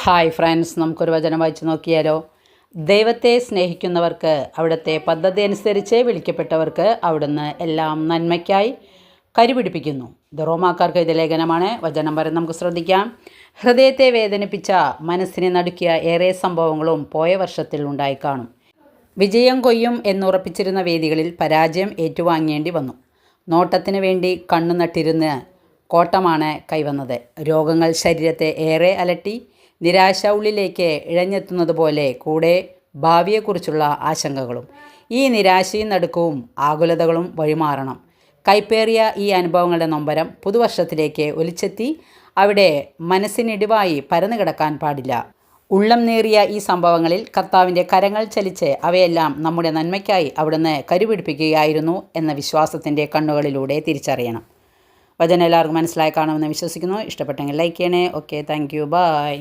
Hi friends, നമുക്കൊരു വചനം വായിച്ചു നോക്കിയാലോ. ദൈവത്തെ സ്നേഹിക്കുന്നവർക്ക് അവിടുത്തെ പദ്ധതി അനുസരിച്ച് വിളിക്കപ്പെട്ടവർക്ക് അവിടുന്ന് എല്ലാം നന്മയ്ക്കായി കരുപിടിപ്പിക്കുന്നു. ഇത് റോമാക്കാർക്ക് എഴുതിയ ലേഖനമാണ്. വചനം പറയുന്നത് നമുക്ക് ശ്രദ്ധിക്കാം. ഹൃദയത്തെ വേദനിപ്പിച്ച, മനസ്സിനെ നടുക്കിയ ഏറെ സംഭവങ്ങളും പോയ വർഷത്തിൽ ഉണ്ടായിക്കാണും. വിജയം കൊയ്യും എന്നുറപ്പിച്ചിരുന്ന വേദികളിൽ പരാജയം ഏറ്റുവാങ്ങേണ്ടി വന്നു. നോട്ടത്തിന് വേണ്ടി കണ്ണു നട്ടിരുന്ന് കോട്ടമാണ് കൈവന്നത്. രോഗങ്ങൾ ശരീരത്തെ ഏറെ അലട്ടി. നിരാശ ഉള്ളിലേക്ക് ഇഴഞ്ഞെത്തുന്നത് പോലെ കൂടെ ഭാവിയെക്കുറിച്ചുള്ള ആശങ്കകളും. ഈ നിരാശയും നടുക്കവും ആകുലതകളും വഴിമാറണം. കൈപ്പേറിയ ഈ അനുഭവങ്ങളുടെ നൊമ്പരം പുതുവർഷത്തിലേക്ക് ഒലിച്ചെത്തി അവിടെ മനസ്സിനിടിവായി പരന്നു കിടക്കാൻ പാടില്ല. ഉള്ളം നേറിയ ഈ സംഭവങ്ങളിൽ കർത്താവിൻ്റെ കരങ്ങൾ ചലിച്ച് അവയെല്ലാം നമ്മുടെ നന്മയ്ക്കായി അവിടുന്ന് കരുപിടിപ്പിക്കുകയായിരുന്നു എന്ന വിശ്വാസത്തിൻ്റെ കണ്ണുകളിലൂടെ തിരിച്ചറിയണം. വചനം എല്ലാവർക്കും മനസ്സിലായി കാണുമെന്ന് വിശ്വസിക്കുന്നു. ഇഷ്ടപ്പെട്ടെങ്കിൽ ലൈക്ക് ചെയ്യണേ. Okay, thank you, by.